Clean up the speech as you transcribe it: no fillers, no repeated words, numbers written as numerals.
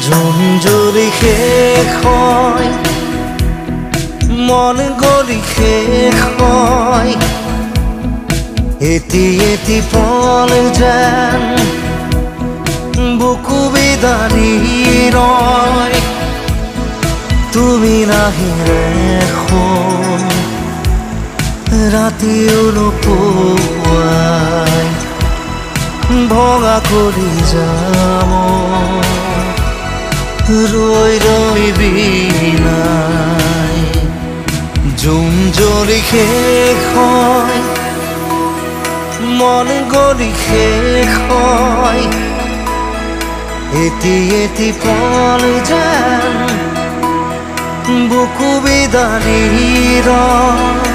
June জুৰি শেষ হয় মন গলি শেষ হয় এটি এটি পল যেন বুকু বিদাৰি ৰয় তুমি নাহিলে এখন ৰাতিও নোপোৱাই ভঙা কৰি যাম ৰৈ ৰৈ বিনাই জুন জুৰি শেষ হয় মন গলি শেষ হয় এটি এটি পল যেন বুকু বিদাৰি ৰয়